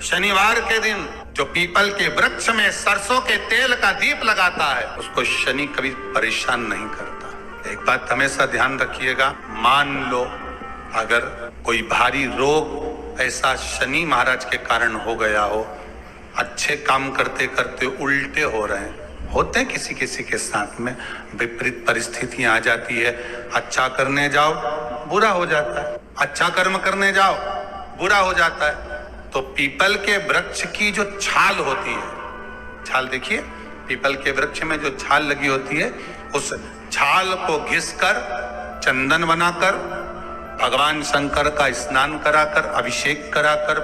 शनिवार के दिन जो पीपल के वृक्ष में सरसों के तेल का दीप लगाता है उसको शनि कभी परेशान नहीं करता। एक बात हमेशा ध्यान रखिएगा, मान लो अगर कोई भारी रोग ऐसा शनि महाराज के कारण हो गया हो, अच्छे काम करते करते उल्टे हो रहे हैं, होते हैं किसी किसी के साथ में, विपरीत परिस्थितियां आ जाती है। अच्छा करने जाओ बुरा हो जाता है, अच्छा कर्म करने जाओ बुरा हो जाता है। तो पीपल के वृक्ष की जो छाल होती है, छाल देखिए, पीपल के वृक्ष में जो छाल लगी होती है, उस छाल को घिसकर चंदन बनाकर भगवान शंकर का स्नान कराकर, अभिषेक कराकर,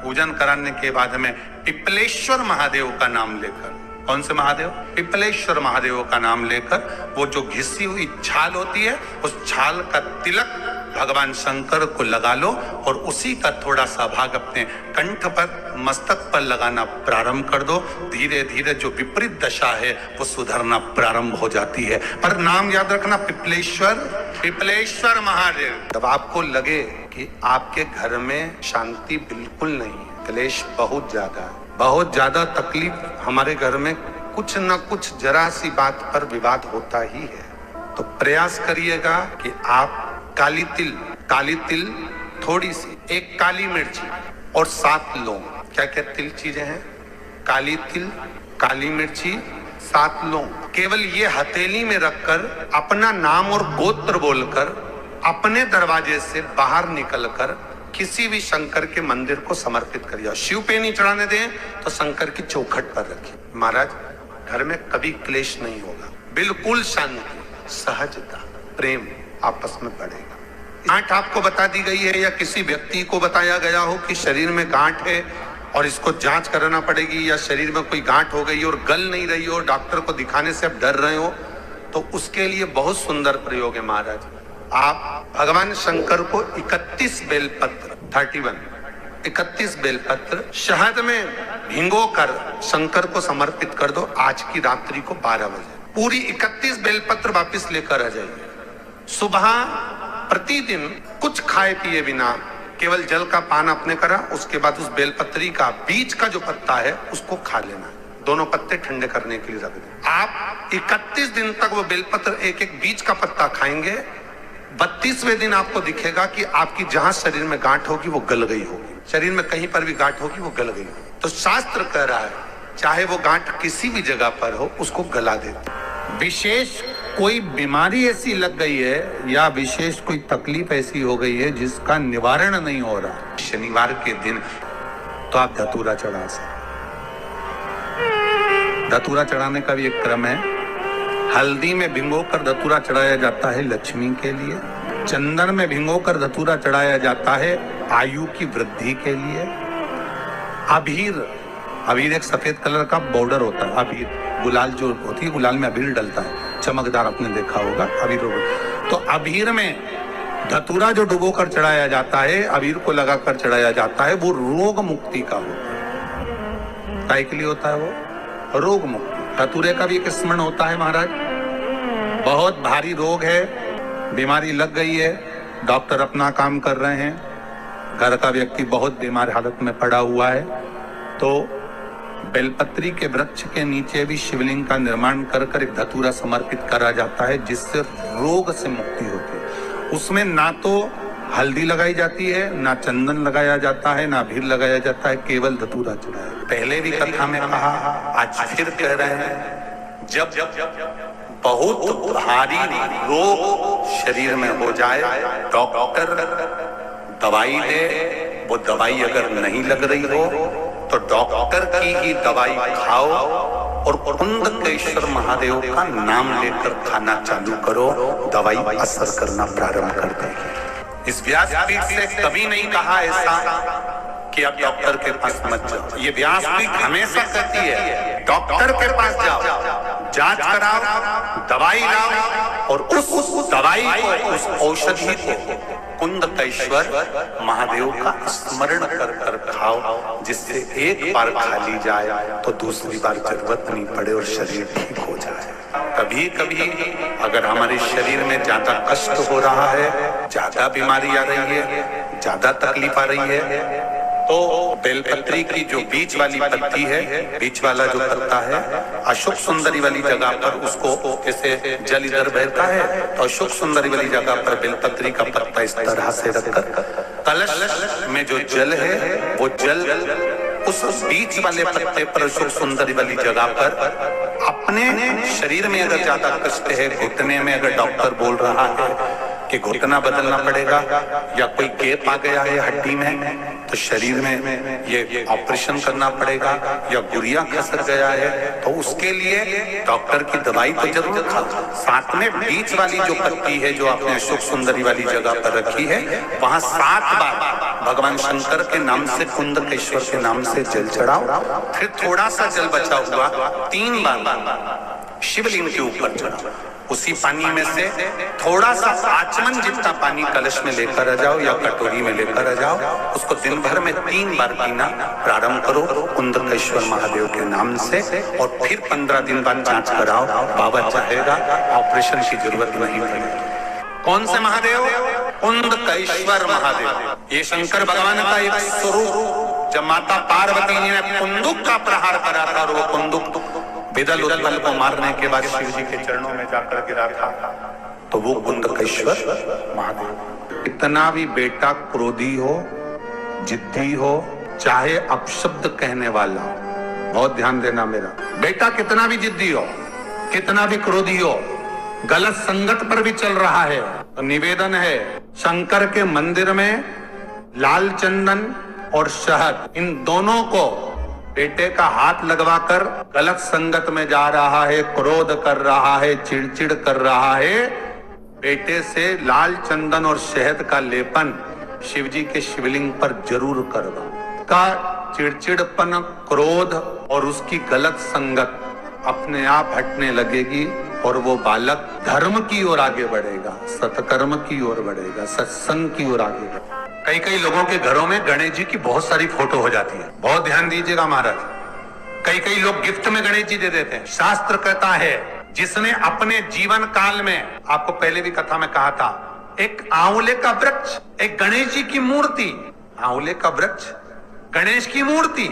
पूजन कराने के बाद में पिपलेश्वर महादेव का नाम लेकर, कौन से महादेव? पिपलेश्वर महादेव का नाम लेकर वो जो घिसी हुई छाल होती है, उस छाल का तिलक भगवान शंकर को लगा लो और उसी का थोड़ा सा भाग अपने कंठ पर, मस्तक पर लगाना प्रारंभ कर दो। धीरे धीरे जो विपरीत दशा है वो सुधरना प्रारंभ हो जाती है। पर नाम याद रखना, पिपलेश्वर महादेव। जब आपको लगे कि आपके घर में शांति बिल्कुल नहीं है, क्लेश बहुत ज्यादा तकलीफ, हमारे घर में कुछ न कुछ जरा सी बात पर विवाद होता ही है, तो प्रयास करिएगा कि आप काली तिल थोड़ी सी, एक काली मिर्ची और 7 लौंग, क्या क्या तिल चीजें हैं, काली तिल, काली मिर्ची, 7 लौंग, केवल ये हथेली में रखकर अपना नाम और गोत्र बोलकर अपने दरवाजे से बाहर निकलकर किसी भी शंकर के मंदिर को समर्पित करिए। शिव पे नहीं चढ़ाने दें तो शंकर की चौखट पर रखिए। महाराज, घर में कभी क्लेश नहीं होगा, बिल्कुल शांति, सहजता, प्रेम आपस में बढ़ेगा। गांठ आपको बता दी गई है या किसी व्यक्ति को बताया गया हो कि शरीर में गांठ है और इसको जांच कराना पड़ेगी, या शरीर में कोई गांठ हो गई और गल नहीं रही हो, डॉक्टर को दिखाने से आप डर रहे हो, तो उसके लिए बहुत सुंदर प्रयोग है महाराज। आप भगवान शंकर को 31 बेलपत्र, 31 बेलपत्र शहद में भिगोकर शंकर को समर्पित कर दो। आज की रात्रि को 12 बजे पूरी 31 बेलपत्र वापस लेकर आ जाइए। सुबह प्रतिदिन कुछ खाए पिए बिना केवल जल का पान आपने करा, उसके बाद उस बेलपत्री का बीच का जो पत्ता है उसको खा लेना। दोनों पत्ते ठंडे करने के लिए रख दें। आप 31 दिन तक वो बेलपत्र एक एक बीच का पत्ता खाएंगे। 32वें दिन आपको दिखेगा कि आपकी जहां शरीर में गांठ होगी वो गल गई होगी, शरीर में कहीं पर भी गांठ होगी वो गल गई होगी। तो शास्त्र कह रहा है चाहे वो गांठ किसी भी जगह पर हो उसको गला देते। विशेष कोई बीमारी ऐसी लग गई है या विशेष कोई तकलीफ ऐसी हो गई है जिसका निवारण नहीं हो रहा, शनिवार के दिन तो आप धतूरा चढ़ा सकते। धतूरा चढ़ाने का भी एक क्रम है। हल्दी में भिगोकर धतूरा चढ़ाया जाता है लक्ष्मी के लिए, चंदन में भिगोकर धतूरा चढ़ाया जाता है आयु की वृद्धि के लिए। अबीर एक सफेद कलर का बॉर्डर होता है, अबीर गुलाल जो होती है, गुलाल में अबीर डलता है, चमकदार, आपने देखा होगा अबीर। तो अबीर में धतूरा जो डुबो कर चढ़ाया जाता है, अबीर को लगाकर चढ़ाया जाता है, वो रोग मुक्ति का होता है। काय के लिए होता है वो? रोग मुक्ति। धतूरे का भी एक स्मरण होता है महाराज। बहुत भारी रोग है, बीमारी लग गई है, डॉक्टर अपना काम कर रहे हैं, घर का व्यक्ति बहुत बीमार हालत में पड़ा हुआ है, तो बेलपत्री के वृक्ष के नीचे भी शिवलिंग का निर्माण कर एक धतूरा समर्पित करा जाता है, जिससे रोग से मुक्ति होती है। उसमें ना तो हल्दी लगाई जाती है, ना चंदन लगाया जाता है, ना अबीर लगाया जाता है, केवल धतूरा चढ़ाया। पहले भी कथा में कहा, आज फिर कह रहे हैं, जब बहुत भारी रोग शरीर में हो जाए, डॉक्टर दवाई दे, वो दवाई अगर नहीं लग रही हो तो डॉक्टर की ही दवाई खाओ और कुंदकेश्वर महादेव का नाम लेकर खाना चालू करो, दवाई असर करना प्रारंभ कर देगी। इस व्यासपीठ से कभी नहीं कहा ऐसा कि आप डॉक्टर के पास मत जाओ। ये व्यासपीठ हमेशा कहती है डॉक्टर के पास जाओ, जांच कराओ, दवाई लाओ और उस दवाई को, उस औषधि को कुंदकेश्वर महादेव का स्मरण कर खाओ, जिससे एक बार खा ली जाए तो दूसरी बार जरूरत नहीं पड़े और शरीर ठीक हो जाए। कभी कभी अगर हमारे शरीर में ज्यादा कष्ट हो रहा है, ज्यादा बीमारी आ रही है, ज्यादा तकलीफ आ रही है, तो बेलपत्री की जो बीच वाली पत्ती है, बीच वाला जो पत्ता है, अशोक सुंदरी वाली जगह पर उसको, जैसे जल इधर बहता है तो अशोक सुंदरी वाली जगह पर बेलपत्री का पत्ता इस तरह से रखकर कलश में जो जल है वो जल उस बीच वाले पत्ते पर, अशोक सुंदरी वाली जगह पर अपने शरीर में अगर ज्यादा कष्ट है, घुटने में अगर डॉक्टर बोल रहा है कि घुटना बदलना पड़ेगा या कोई गैप आ गया है हड्डी में तो शरीर में ये ऑपरेशन करना पड़ेगा या गुरिया खसक गया है तो उसके लिए डॉक्टर की दवाई तो जरूर खा। साथ में बीच वाली जो पत्ती है जो आपने अशोक सुंदरी वाली जगह पर रखी है, वहां 7 बार भगवान शंकर के नाम से, कुंदकेश्वर के नाम से जल चढ़ाओ। फिर थोड़ा सा जल बचा हुआ 3 बार शिवलिंग के ऊपर चढ़ाओ। उसी पानी में से थोड़ा सा आचमन जितना पानी कलश में लेकर आ जाओ या कटोरी में लेकर आ जाओ। उसको दिन भर में 3 बार पीना प्रारंभ करो कुंदकेश्वर महादेव के नाम से, और फिर 15 दिन बाद जांच कराओ। बाबा चाहेगा ऑपरेशन की जरूरत नहीं पड़ेगी। कौन से महादेव? कुंदकेश्वर महादेव। ये शंकर भगवान का एक स्वरूप, जब माता पार्वती ने कुंदुक का प्रहार करा था और वो कुंदुक विदल उद्बल को मारने के बाद शिव जी के चरणों में जाकर गिरा था, तो वो कुंदकेश्वर महादेव। इतना भी बेटा क्रोधी हो, जिद्दी हो, चाहे अपशब्द कहने वाला हो, बहुत ध्यान देना मेरा बेटा, कितना भी जिद्दी हो, कितना भी क्रोधी हो, गलत संगत पर भी चल रहा है, तो निवेदन है शंकर के मंदिर में लाल चंदन और शहद, इन दोनों को बेटे का हाथ लगवाकर गलत संगत में जा रहा है, क्रोध कर रहा है, चिड़चिड़ कर रहा है, बेटे से लाल चंदन और शहद का लेपन शिव जी के शिवलिंग पर जरूर कर दो। का चिड़चिड़पन, क्रोध और उसकी गलत संगत अपने आप हटने लगेगी और वो बालक धर्म की ओर आगे बढ़ेगा, सत्कर्म की ओर बढ़ेगा, सत्संग की ओर आगे बढ़ेगा। कई लोगों के घरों में गणेश जी की बहुत सारी फोटो हो जाती है, बहुत ध्यान दीजिएगा महाराज। कई लोग गिफ्ट में गणेश जी दे देते हैं। शास्त्र कहता है जिसने अपने जीवन काल में, आपको पहले भी कथा में कहा था, एक आंवले का वृक्ष, एक गणेश जी की मूर्ति, आंवले का वृक्ष, गणेश की मूर्ति,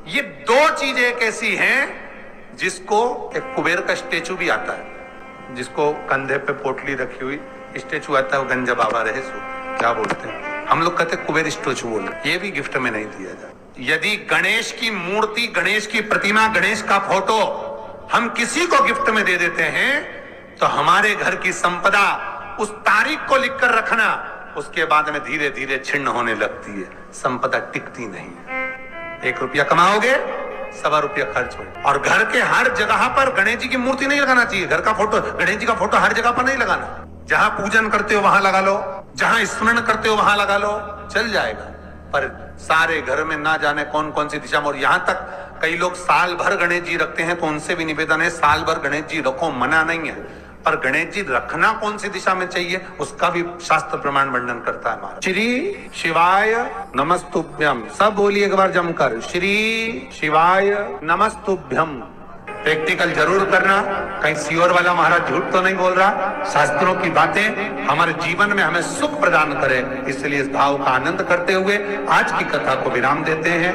ये 2 चीजें एक ऐसी हैं जिसको, एक कुबेर का स्टेचू भी आता है जिसको कंधे पे पोटली रखी हुई स्टेचू आता है, वो गंजा बाबा रहे सो क्या बोलते हैं, हम लोग कहते कुबेर स्टेचू बोलते, ये भी गिफ्ट में नहीं दिया जाता। यदि गणेश की मूर्ति, गणेश की प्रतिमा, गणेश का फोटो हम किसी को गिफ्ट में दे देते हैं तो हमारे घर की संपदा उस तारीख को लिखकर रखना, उसके बाद में धीरे धीरे छिन्न होने लगती है, संपदा टिकती नहीं। 1 रुपया कमाओगे, 1.25 रुपया खर्च हो। और घर के हर जगह पर गणेश जी की मूर्ति नहीं लगाना चाहिए, घर का फोटो, गणेश जी का फोटो हर जगह पर नहीं लगाना। जहां पूजन करते हो वहां लगा लो, जहां स्मरण करते हो वहां लगा लो, चल जाएगा। पर सारे घर में ना जाने कौन कौन सी दिशा में, और यहां तक कई लोग साल भर गणेश जी रखते हैं, तो उनसे भी निवेदन है साल भर गणेश जी रखो, मना नहीं है, पर गणेश जी रखना कौन सी दिशा में चाहिए उसका भी शास्त्र प्रमाण वर्णन करता है हमारा। श्री शिवाय नमस्तुभ्यम, सब बोलिए एक बार जमकर, श्री शिवाय नमस्तुभ्यम। प्रैक्टिकल जरूर करना, कहीं सियोर वाला महाराज झूठ तो नहीं बोल रहा। शास्त्रों की बातें हमारे जीवन में हमें सुख प्रदान करें, इसलिए इस भाव का आनंद करते हुए आज की कथा को विराम देते हैं।